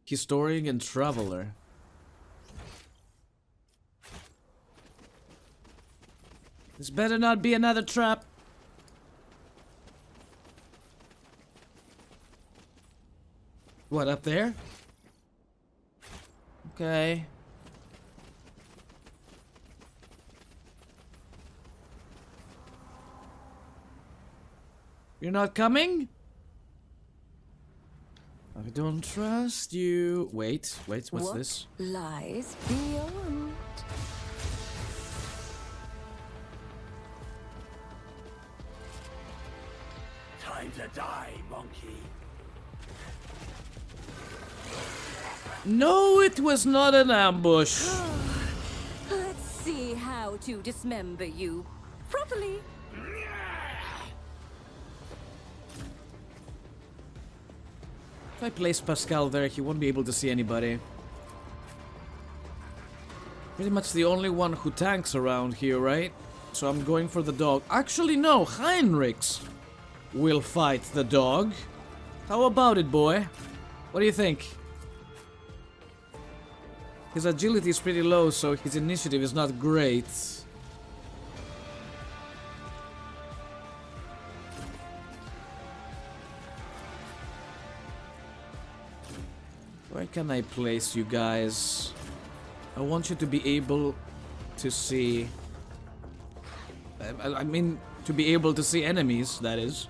Historian and Traveler. This better not be another trap. What, up there? Okay. You're not coming? I don't trust you. Wait, what's What this? lies beyond? Time to die, monkey. No, it was not an ambush. Let's see how to dismember you properly. If I place Pascal there, he won't be able to see anybody. Pretty much the only one who tanks around here, right? So I'm going for the dog. Actually, no, Heinrichs will fight the dog. How about it, boy? What do you think? His agility is pretty low, so his initiative is not great. Where can I place you guys? I want you to be able to see... I mean, to be able to see enemies, that is.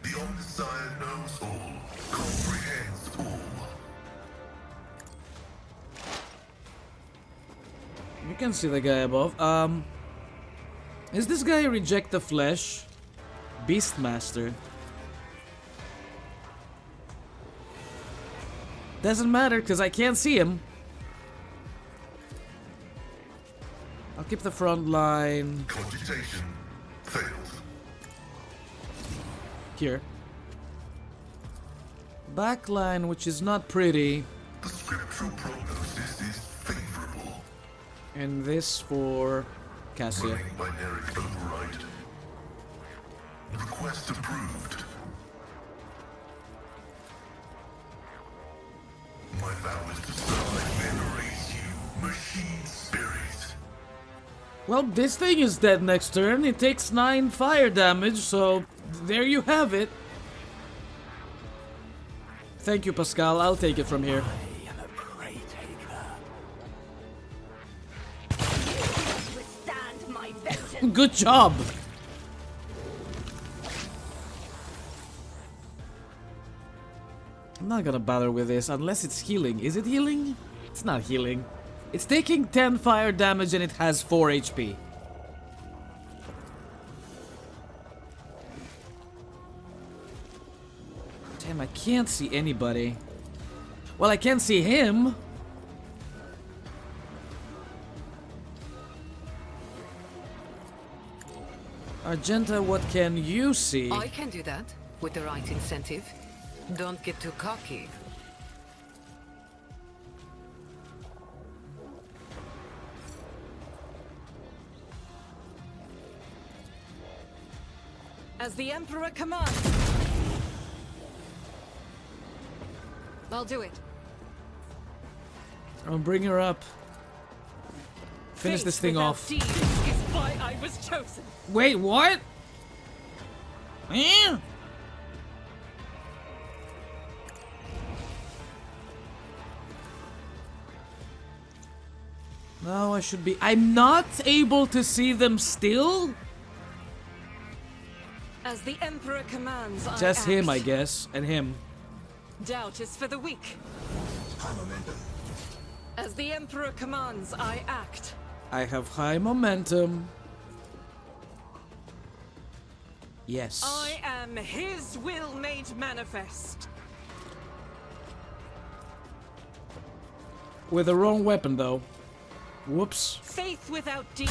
The Omnissiah knows all, comprehends all. You can see the guy above. Is this guy Reject the Flesh? Beastmaster. Doesn't matter, because I can't see him. I'll keep the front line Cogitation failed. here. Back line, which is not pretty. The scriptural prognosis is favorable. And this for Cassia. Running binary override. Request approved. My vow is to serve and venerate you, machine spirit. Well, this thing is dead next turn. It takes 9 fire damage, so there you have it. Thank you, Pascal. I'll take it from here. I am a prey taker. Withstand my vengeance. Good job! I'm not gonna bother with this unless it's healing. Is it healing? It's not healing. It's taking 10 fire damage and it has 4 HP. Damn, I can't see anybody. Well, I can see him. Argenta, what can you see? I can do that with the right incentive. Don't get too cocky. As the Emperor commands. I'll do it. I'll bring her up. Finish this thing off. Deeds is why I was chosen. Wait, what? Eh? No, I should be... I'm not able to see them still? As the Emperor commands, I Just him, I act. guess. And him. Doubt is for the weak. As the Emperor commands, I act. I have high momentum. Yes. I am his will made manifest. With the wrong weapon, though. Whoops. Faith without deed.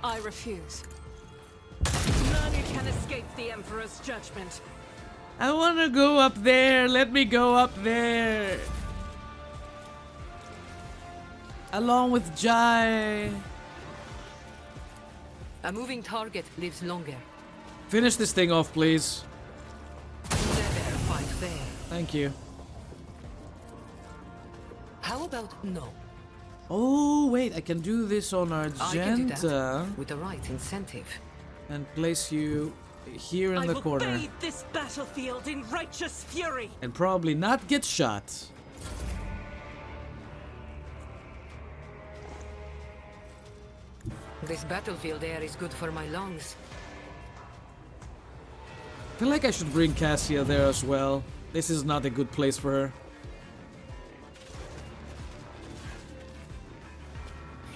I refuse. None can escape the Emperor's judgment. I wanna go up there. Let me go up there. Along with Jai. A moving target lives longer. Finish this thing off, please. Never fight fair. Thank you. How about no? Oh, wait, I can do this on I can do Argenta that with the right incentive. and place you here in I the will corner. bathe this battlefield in righteous fury. And probably not get shot. This battlefield air is good for my lungs. I feel like I should bring Cassia there as well. This is not a good place for her.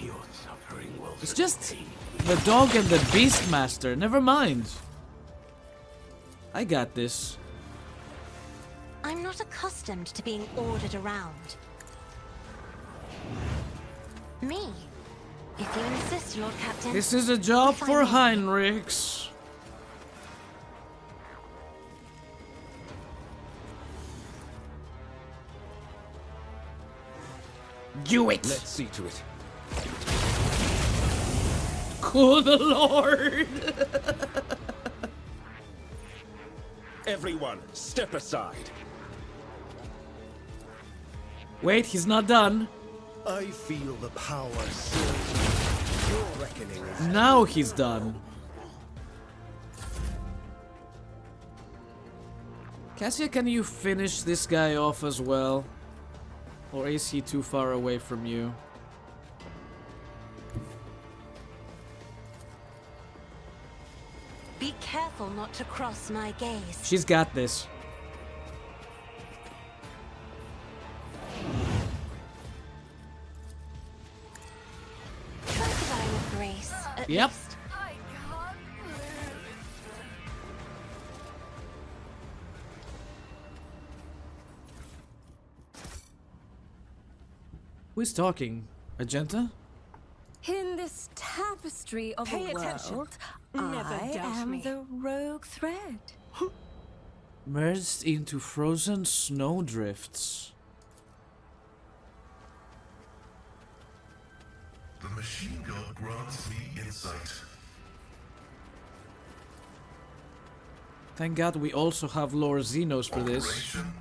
Your suffering will It's just the dog and the Beastmaster. Never mind. I got this. I'm not accustomed to being ordered around. Me? If you insist, Lord Captain. This is a job If I for may. Heinrichs. Do it! Let's see to it. Good Lord! Everyone, step aside. Wait, he's not done. I feel the power surge. Your reckoning is... Now he's done. Cassia, can you finish this guy off as well? Or is he too far away from you? Be careful not to cross my gaze. She's got this. Try to die with grace. At Yep. least. Who's talking? Agenta? In this tapestry of Pay a attention. world, Never I doubt am me. the rogue thread. Merged into frozen snowdrifts. The machine gun grants me insight. Thank God we also have Lord Xenos for this. Operation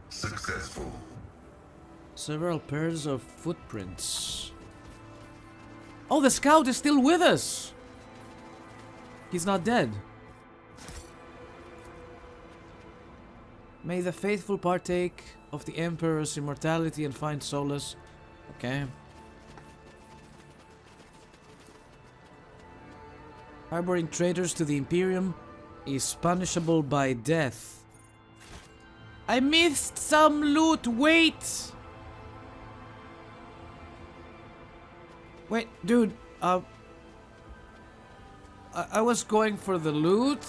successful. Several pairs of footprints. Oh, the scout is still with us! He's not dead. May the faithful partake of the Emperor's immortality and find solace. Okay. Harboring traitors to the Imperium is punishable by death. I missed some loot, wait! Wait, dude, I was going for the loot.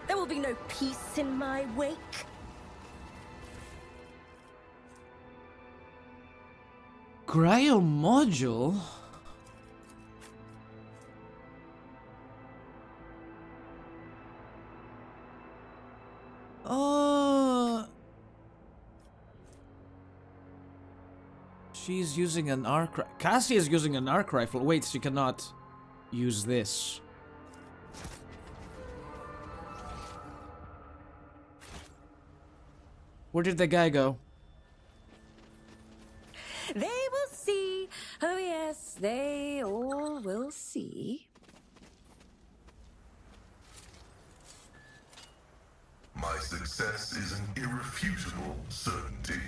There will be no peace in my wake. Cryo module? She's using an arc. Cassie is using an arc rifle. Wait, she cannot use this. Where did the guy go? They will see. Oh yes, they all will see. My success is an irrefutable certainty.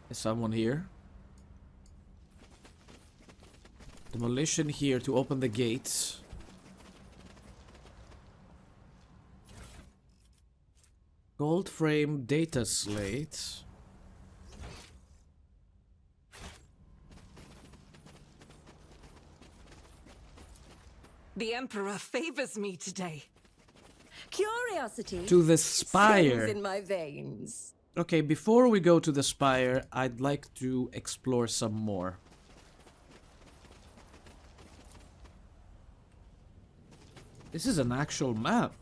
Is someone here? Demolition here to open the gates. Gold frame data slate. The Emperor favors me today. Curiosity. To the sings spire. in my veins. Okay, before we go to the spire, I'd like to explore some more. This is an actual map.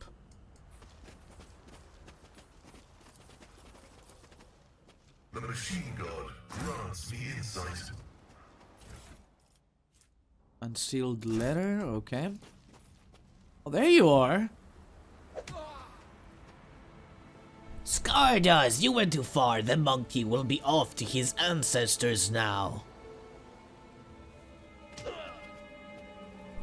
The machine god grants me insight. Unsealed letter, okay. Oh, there you are. Stardust, you went too far. The monkey will be off to his ancestors now.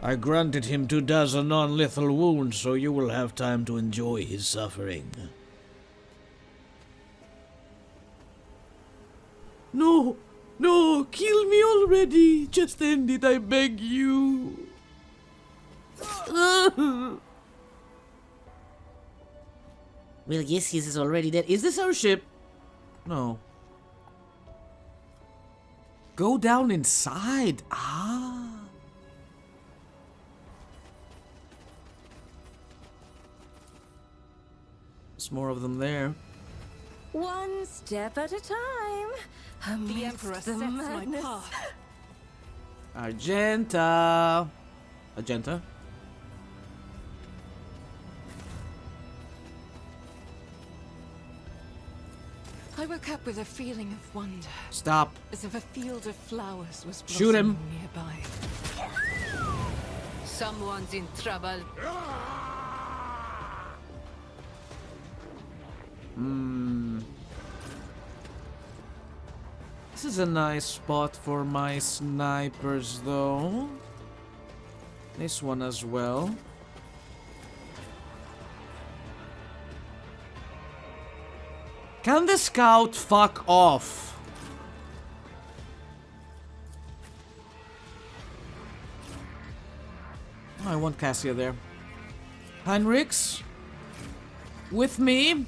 I granted him 24 non-lethal wounds, so you will have time to enjoy his suffering. No! No! Kill me already! Just end it, I beg you! Well, yes, he is already dead. Is this our ship? No. Go down inside. Ah. There's more of them there. One step at a time. The Emperor sets my path. Argenta. Argenta. I woke up with a feeling of wonder, Stop. as if a field of flowers was Shoot him. blossoming nearby. Someone's in trouble. This is a nice spot for my snipers, though. This one as well. Can the scout fuck off? Oh, I want Cassia there. Heinrichs? With me?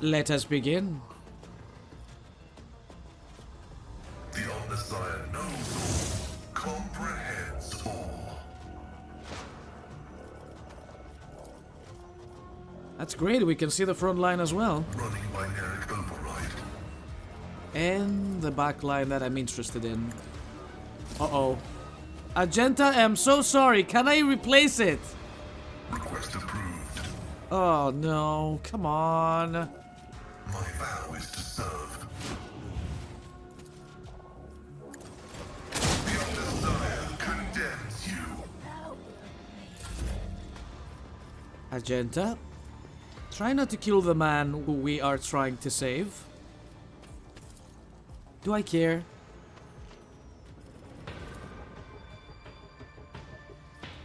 Let us begin. The Omnissiah knows all, comprehends all. That's great, we can see the front line as well. Running binaric override. And the back line that I'm interested in. Uh-oh. Argenta, I'm so sorry, can I replace it? Request approved. Oh no, come on. My vow is to serve. The Omnissiah condemns you. Argenta, try not to kill the man who we are trying to save. Do I care?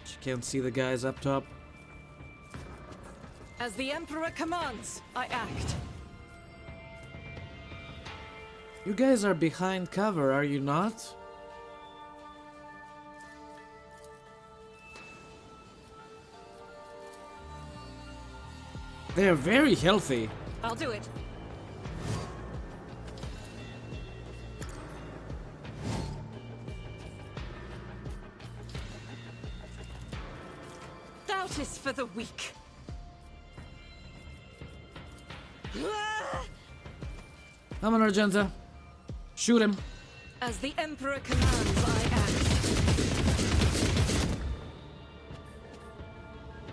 She can't see the guys up top. As the Emperor commands, I act. You guys are behind cover, are you not? They're very healthy. I'll do it. Doubt is for the weak. Come on, Argenta. Shoot him. As the Emperor commands, I act.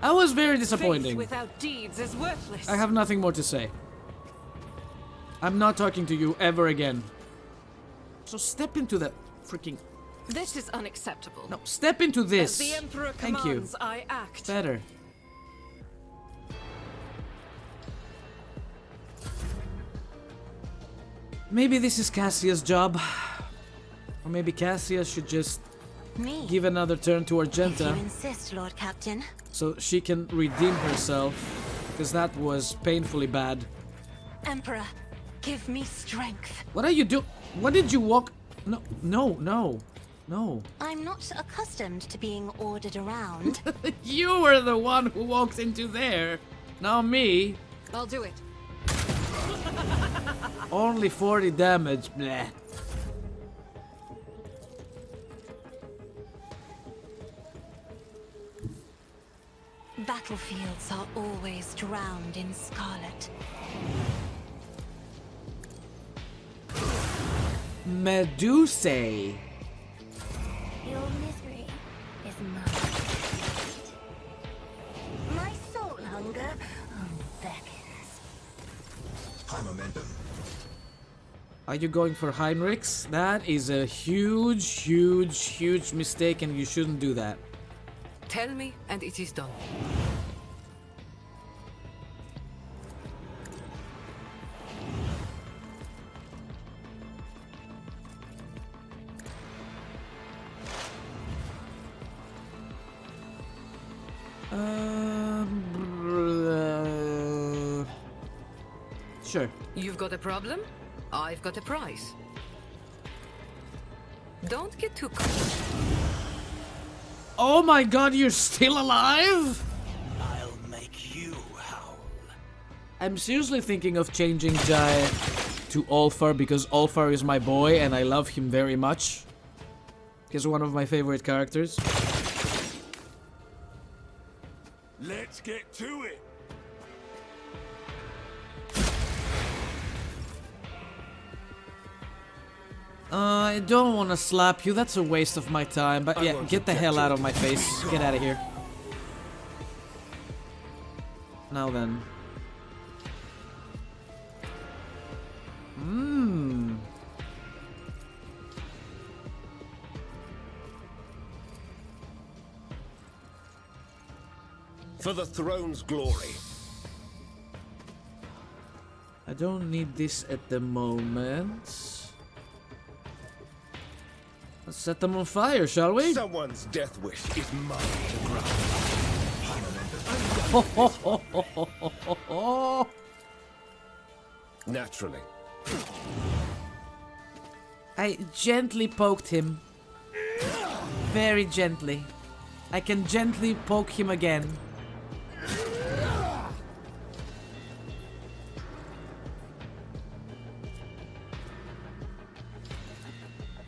That was very Faith disappointing. without deeds is worthless. I have nothing more to say. I'm not talking to you ever again. So step into the freaking... This is unacceptable. No, step into this. As the Emperor Thank you. commands, I act. Better. Maybe this is Cassia's job. Or maybe Cassia should just Me? give another turn to If Argenta you insist, Lord Captain. so she can redeem herself. Because that was painfully bad. Emperor, give me strength. What are you doing? What did you walk? No, no, no. No. I'm not accustomed to being ordered around. You were the one who walked into there. Now me. I'll do it. Only 40 damage. Bleh. Battlefields are always drowned in scarlet. Medusae. Your misery is mine. Are you going for Heinrichs? That is a huge mistake, and you shouldn't do that. Tell me, and it is done. Sure. You've got a problem? I've got a prize. Don't get too comfortable. Oh my god, you're still alive? I'll make you howl. I'm seriously thinking of changing Jai to Ulfar because Ulfar is my boy and I love him very much. He's one of my favorite characters. Let's get to it. I don't want to slap you, that's a waste of my time, but yeah, get the hell out of my face. Get out of here. Now then. For the throne's glory. I don't need this at the moment. Let's set them on fire, shall we? Someone's death wish is mine to grant. Naturally. I gently poked him. Very gently. I can gently poke him again.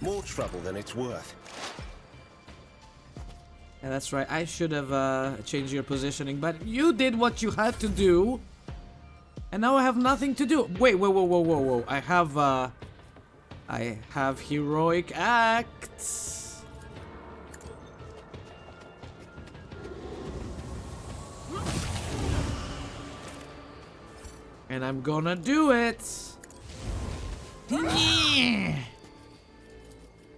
More trouble than it's worth. Yeah, that's right. I should have changed your positioning, but you did what you had to do. And now I have nothing to do. Wait, whoa. I have heroic acts. And I'm gonna do it. Yeah.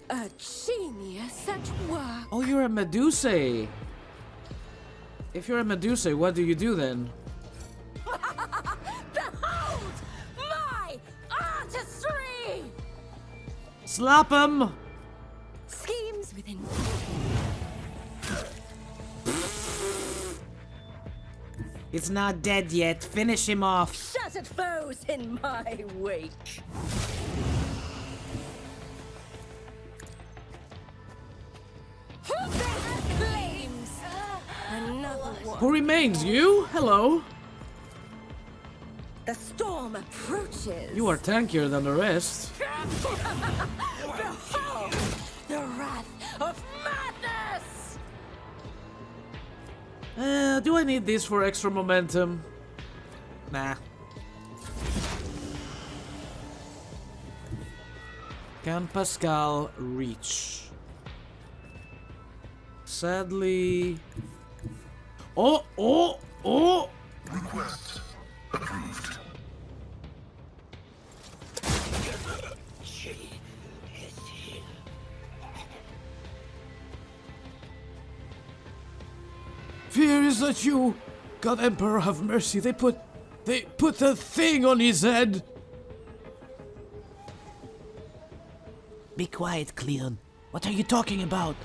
A genius at work. Oh, you're a Medusa. If you're a Medusa, what do you do then? Behold my artistry! Slap him! Schemes within. It's not dead yet. Finish him off. Shattered foes in my wake. They have claims. Another one. Who remains? You? Hello. The storm approaches. You are tankier than the rest. Behold the wrath of madness! Do I need this for extra momentum? Nah. Can Pascal reach? Sadly... Oh! Request approved. Fear is that you... God Emperor have mercy, they put the thing on his head! Be quiet, Cleon. What are you talking about?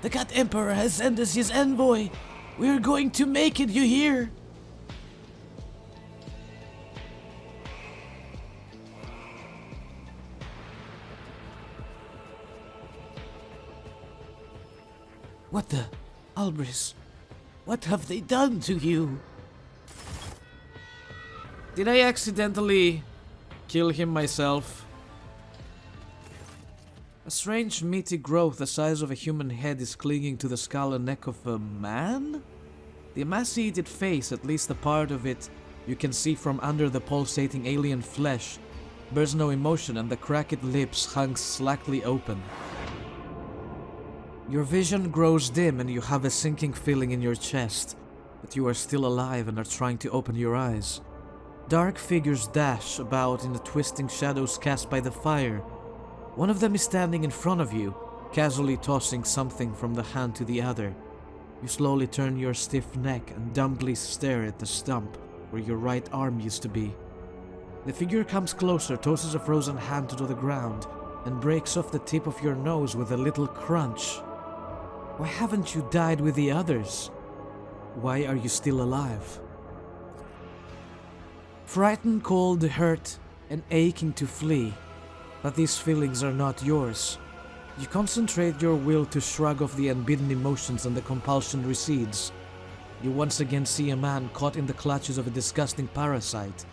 The God Emperor has sent us his envoy. We're going to make it, you hear? What the... Albris, what have they done to you? Did I accidentally kill him myself? A strange meaty growth the size of a human head is clinging to the skull and neck of a man? The emaciated face, at least a part of it you can see from under the pulsating alien flesh, bears no emotion and the cracked lips hung slackly open. Your vision grows dim and you have a sinking feeling in your chest that you are still alive and are trying to open your eyes. Dark figures dash about in the twisting shadows cast by the fire. One of them is standing in front of you, casually tossing something from the hand to the other. You slowly turn your stiff neck and dumbly stare at the stump where your right arm used to be. The figure comes closer, tosses a frozen hand to the ground, and breaks off the tip of your nose with a little crunch. Why haven't you died with the others? Why are you still alive? Frightened, cold, hurt, and aching to flee, but these feelings are not yours. You concentrate your will to shrug off the unbidden emotions and the compulsion recedes. You once again see a man caught in the clutches of a disgusting parasite.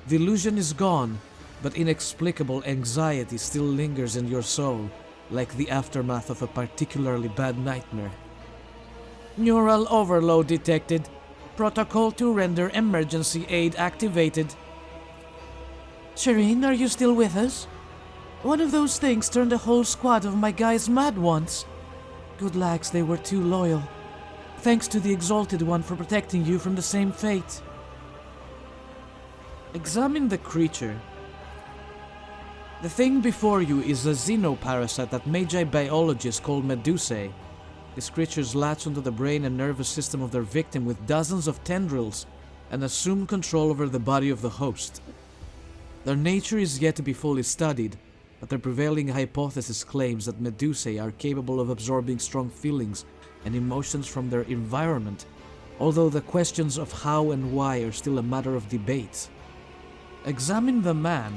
The illusion is gone, but inexplicable anxiety still lingers in your soul, like the aftermath of a particularly bad nightmare. Neural overload detected. Protocol to render emergency aid activated. Shireen, are you still with us? One of those things turned a whole squad of my guys mad once. Good lags, they were too loyal. Thanks to the Exalted One for protecting you from the same fate. Examine the creature. The thing before you is a xenoparasite that Magi biologists call Medusae. These creatures latch onto the brain and nervous system of their victim with dozens of tendrils and assume control over the body of the host. Their nature is yet to be fully studied, but their prevailing hypothesis claims that Medusae are capable of absorbing strong feelings and emotions from their environment, although the questions of how and why are still a matter of debate. Examine the man.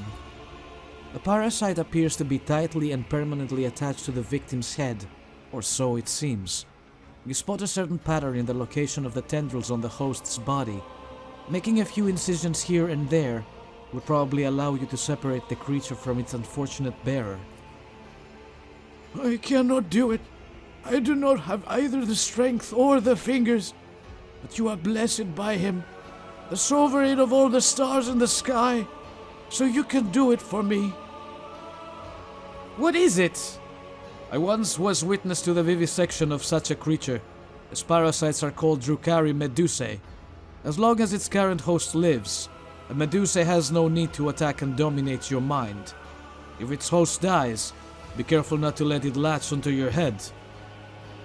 The parasite appears to be tightly and permanently attached to the victim's head, or so it seems. You spot a certain pattern in the location of the tendrils on the host's body. Making a few incisions here and there would probably allow you to separate the creature from its unfortunate bearer. I cannot do it. I do not have either the strength or the fingers, but you are blessed by him, the sovereign of all the stars in the sky, so you can do it for me. What is it? I once was witness to the vivisection of such a creature. Its parasites are called Drukhari Medusae. As long as its current host lives, a Medusae has no need to attack and dominate your mind. If its host dies, be careful not to let it latch onto your head.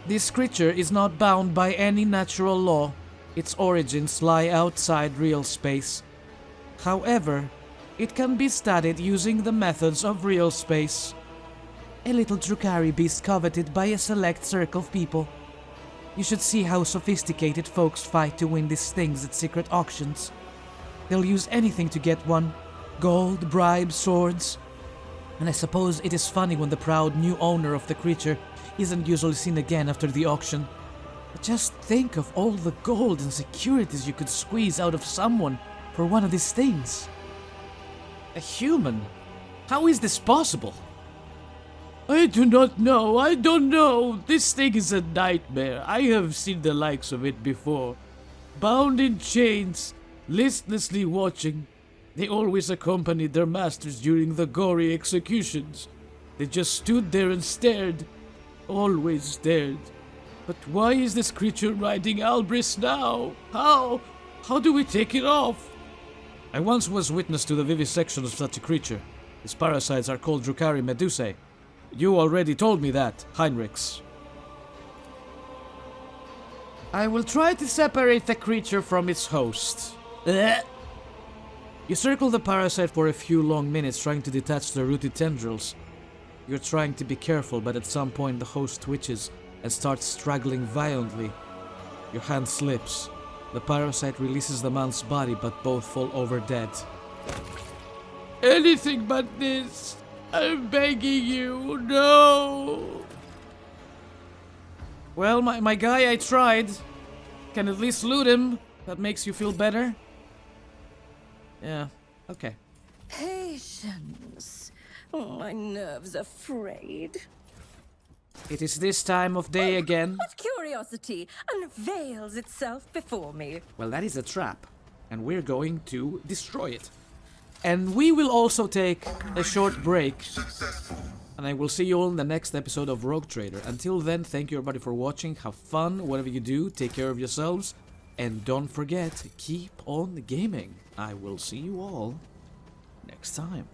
This creature is not bound by any natural law. Its origins lie outside real space. However, it can be studied using the methods of real space. A little Drukhari beast coveted by a select circle of people. You should see how sophisticated folks fight to win these things at secret auctions. They'll use anything to get one. Gold, bribes, swords. And I suppose it is funny when the proud new owner of the creature isn't usually seen again after the auction. But just think of all the gold and securities you could squeeze out of someone for one of these things. A human? How is this possible? I do not know. I don't know. This thing is a nightmare. I have seen the likes of it before. Bound in chains, listlessly watching. They always accompanied their masters during the gory executions. They just stood there and stared. Always stared. But why is this creature riding Albris now? How? How do we take it off? I once was witness to the vivisection of such a creature. Its parasites are called Drukhari Medusae. You already told me that, Heinrichs. I will try to separate the creature from its host. You circle the parasite for a few long minutes trying to detach the rooted tendrils. You're trying to be careful, but at some point the host twitches and starts struggling violently. Your hand slips. The parasite releases the man's body, but both fall over dead. Anything but this! I'm begging you, no! Well, my guy, I tried. Can at least loot him. That makes you feel better? Yeah, okay. Patience. My nerves are frayed. It is this time of day again. What curiosity unveils itself before me? Well, that is a trap, and we're going to destroy it. And we will also take a short break, and I will see you all in the next episode of Rogue Trader. Until then, thank you everybody for watching, have fun, whatever you do, take care of yourselves, And don't forget, keep on gaming. I will see you all next time.